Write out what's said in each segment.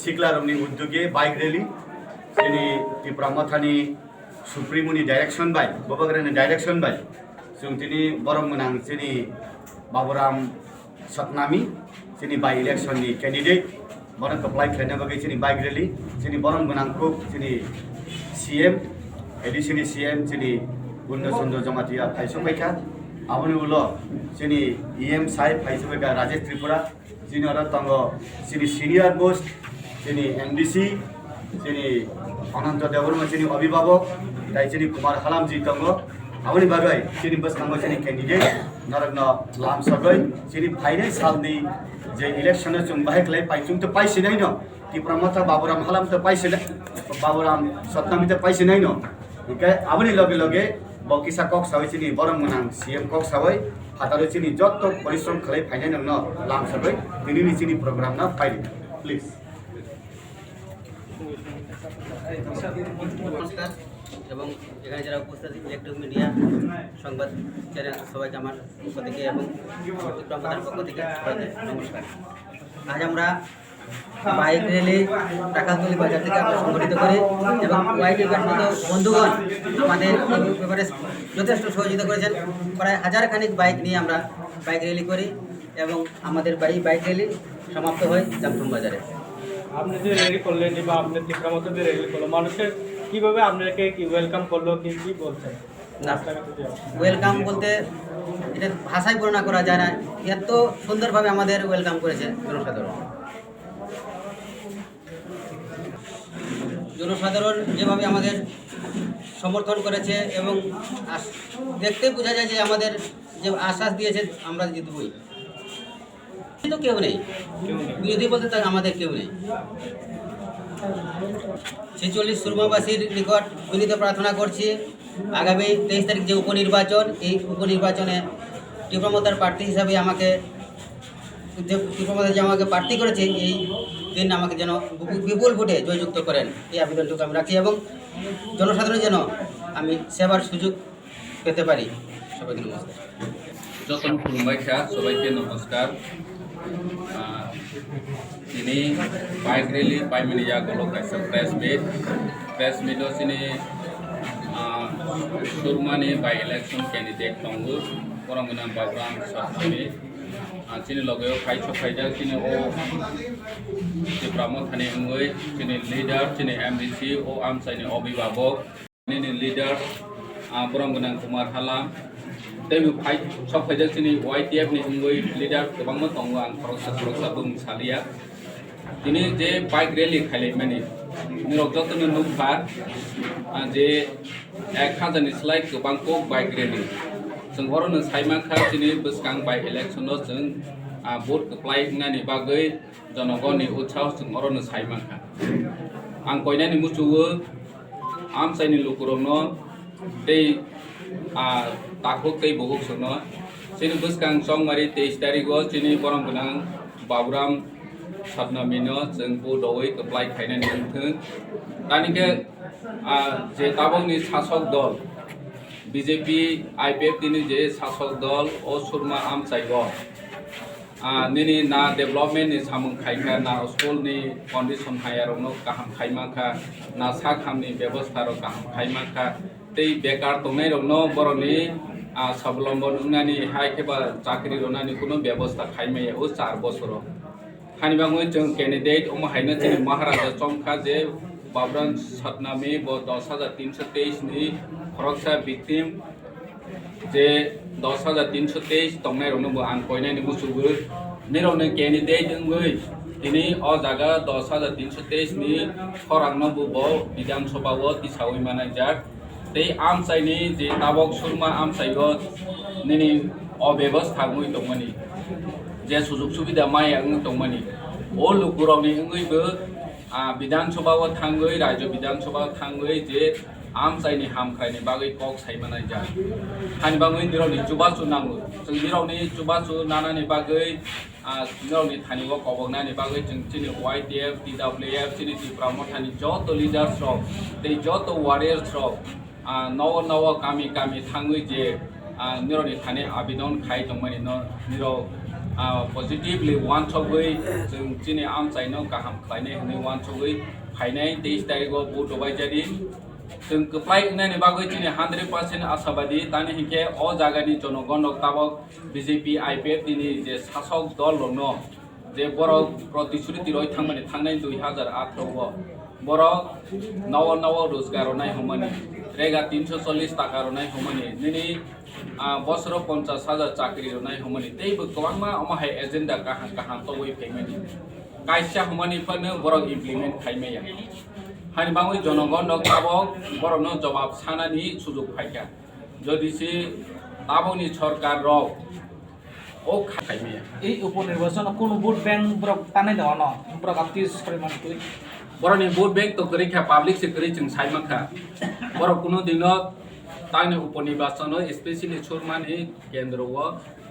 सिक्लारमनि उद्योगे bike rally जोंनि त्रिपुरा माथानि सुप्रिमोनि direction bye बबाग्रानि direction bye जों दिनै बरम गोनां जोंनि बाबुराम सतनामी जोंनि बाय इलेक्शननि कैंडिडेट बरं एप्लाइ खालामनो बागै जोंनि बाइक रैली जोंनि बरम गोनांखौ जोंनि सीएम एडिशननि सीएम जोंनि गुन्द चन्द्र जमातिया फायसबायखा आबनि उलो जोंनि ईएम साहेब फायसबायखा राजेश त्रिपुरा जोंनि आरो दङ जोंनि सिनियर मोस्ट जोंनि एमडीसी जोंनि अनंत देवबर्मा जोंनि अभिभावक दाय जोंनि कुमार हालामजी दङ आबनि बागै जोंनि बसनांगौ जोंनि कैंडिडेट नरग्न लाम सगै जोंनि फाइनेल सालनि जे इलेक्शन जों बाहाय खालाय पाइचुं तो पाइसिनाय न त्रिपुरा माथा बाबुराम हालाम तो पाइसिनाय बाबुराम सतनामी तो पाइसिनाय न इनखाय आबनि लगे लगे बकिसा कक सावै जोंनि बरम गोनां सीएम कक सावै हातारो जोंनि जत परिश्रम खालाय फाइनाय नंनो लाम सगै दिनैनि जोंनि प्रोग्राम ना फाइल प्लिज नमस्कार এবং এখানে যারা উপস্থিত ইলেকট্রনিক মিডিয়া সংবাদ চ্যানেল সবাইকে আমার পক্ষ থেকে এবং ত্রিপুরা পক্ষ থেকে সবাইকে নমস্কার। আজ আমরা বাইক র্যালি টাকাতলি বাজার থেকে আমরা সংগঠিত করি এবং ওয়াইড ইভেন্ট বন্ধুগণ আমাদের ব্যাপারে যথেষ্ট সহযোগিতা করেছেন। প্রায় হাজারখানিক বাইক নিয়ে আমরা বাইক র্যালি করি এবং আমাদের বাইক র্যালি সমাপ্ত হয় জামথুম বাজারে। আপনি যে র্যালি করলেন বা আপনি ত্রিপুরা মধ্যে যে র্যালি করলো মানুষের কিভাবে আপনাকে কি ওয়েলকাম করলো কি বলছেন? না ওয়েলকাম বলতে এটা ভাষায় বর্ণনা করা যায় না, এত সুন্দরভাবে আমাদের ওয়েলকাম করেছে জনসাধারণ যেভাবে আমাদের সমর্থন করেছে এবং দেখতে বোঝা যায় যে আমাদের যে আশ্বাস দিয়েছে আমরা জিতবই। কিন্তু কেউ নেই বিরোধী বলতে তার আমাদের কেউ নেই। 46 সুরমাবাসীর নিকট বিনীত প্রার্থনা করছি আগামী 23 তারিখ যে উপনির্বাচন, এই উপনির্বাচনে ত্রিপুরা প্রার্থী হিসাবে আমাকে প্রার্থী করেছে এই দিন আমাকে যেন বিপুল ভোটে জয়যুক্ত করেন এই আবেদনটুকু আমি রাখি এবং জনসাধারণ যেন আমি সেবার সুযোগ পেতে পারি। সবাইকে নমস্কার। যখন খুলুমবাইখা সবাইকে নমস্কার। ini baik rally baik media kalau kaisa press meet sini surmani by election candidate tonggu orang menang Baburam Sotnaमी sini logo faijal sini o di pramot thani ngoi sini leader sini MDC o amsai Abhibhavok ini leader orang menang Kumar Halam tapi faijal sini YTF ni ngoi leader kebangma tonggu ang proses bung salia ini je bike rally খালি মানে নিরক যতন নুফার যে 1000 ni slide गोबां को bike rally जों हरनो साइमाखा दिनै बसकां by election जों भोट एप्लाइ खालामनायनि बागै जनगणनि उत्साह जों हरनो साइमाखा आं कयनानि मुसुवो आमसाइनि लुकुरनो दै ताखो दै बहुक सोनो सिनि बसकां संमारि 23 तारिखो सिनि बरम गोनां बाबुराम Sotnaमीनो जों बड'यै एप्लाइ खालामनानै मोनथों दानिके जे ताबंनि शासक दल बीजेपी आईपीएफ दिनै जे शासक दल ओ सुरमा आमसाइगो निनि ना डेभलपमेन्ट नि सामुं खायखा ना स्कुलनि कन्डिशन हायारनो गाहाम खायमाखा ना साखामनि बेबस्थारो गाहाम खायमाखा दै बेकार दंनायरनो बर'नि साबलम्बन उनानि हायखेबा चाकरि रनानि कुनो बेबस्था खायमाया ओ 4 बोसोर खानिबाङै जों कैंडिडेट अमहायनो जों महाराजा चमखा जे बाबुराम सतनामी 10323 नि खरकसा victim जे 10323 दंनायरनो आं कयनायनि मुसुबो निरौनो कैंडिडेट ओंगै दिनै अ जागा 10323 नि खरांनो बुबो विधानसभाव तिसावै मानायजाक दै आमसाइनि जे ताबक सुरमा आमसाइगो निनि अव्यवस्था मुइ दंमोनि जे सुजुग सुबिदा माय आं दंमोनि ओ लुकुरावनि ओंगैबो विधानसभाव थांगै राज्य विधानसभाव थांगै जे आमसाइनि हामख्रायनि बागै कक सायमानाय जा हानिबाङै निरावनि जुबासु नांगौ जों निरावनि जुबासु नानानि बागै निरावनि थानिगो कबगनानि बागै जों दिनै YTF TWF दिनै त्रिपुरा मथानि जत लिडार्स रक दै जत वारियर्स रक नव गामि थांगै जे निरावनि थानि आवेदन खाय दंमोनि निराव पजिटिभलि वानसगै जों दिनै आमचाइनाव गाहाम खालायनाय होनै वानसगै फायनाय 23 तारिखआव भट होबायजारि जों गोप्लाय होनायनि बागै दिनै 100% आशाबादि दानि हिंखे अ जागानि जनगण ताबक बिजेपि आइपिएफ दिनै जे शासक दल दङ जे बर' प्रतिश्रुति रय थांनाय 2018 बर' नव रोजगार होनाय हमनि रेगा 340 टाका होनाय हमनि दिनै बसरो 50,000 चाकरी होनाय हमनि तेबो गोबांमा अमाहाय एजेन्डा गाहाम तवै फेमेनि कायसा हमनि फनो बर' इमप्लिमेन्ट खायमेया हानि बाङै जनगण ताबक बर'नो जवाब सानानि सुजुग फायखा जदिसि ताबनि सरकार रव ও খাইমেয়া এই উপনির্বাচন কোন ভোট ব্যাংক ব্রক টানাই দেওয়া ন ব্রক আত্মীয় পরিমাণ তুই বরনি ভোট ব্যাংক তো করিখা পাবলিক সেক্টরি जों সাইমাখা বড় কোনো দিন তাইনে উপনির্বাচন স্পেশালি সুরমানি কেন্দ্রও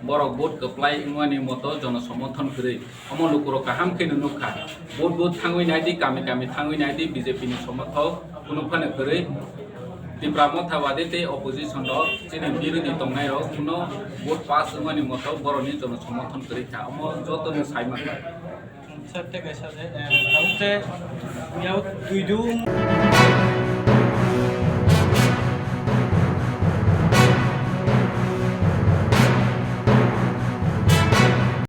বড় ভোট কপ্লাই ইনওয়ানি মতো জনসমর্থন করে অমলুকুর কাহাম খেনে নুখা ভোট থাঙ্গই নাইদি গামি থাঙ্গই নাইদি বিজেপি नि সমর্থক কোনো ফানে করে তীব্রামথাবাদী তে অপোজিশন যিনি বিরোধী দংনাই কোনো ভোট পাস ইনওয়ানি মতো বড়নি জনসমর্থন করিখা অম যতনে সাইমাখা স্যার ঠিক আছে ইয়াও তুই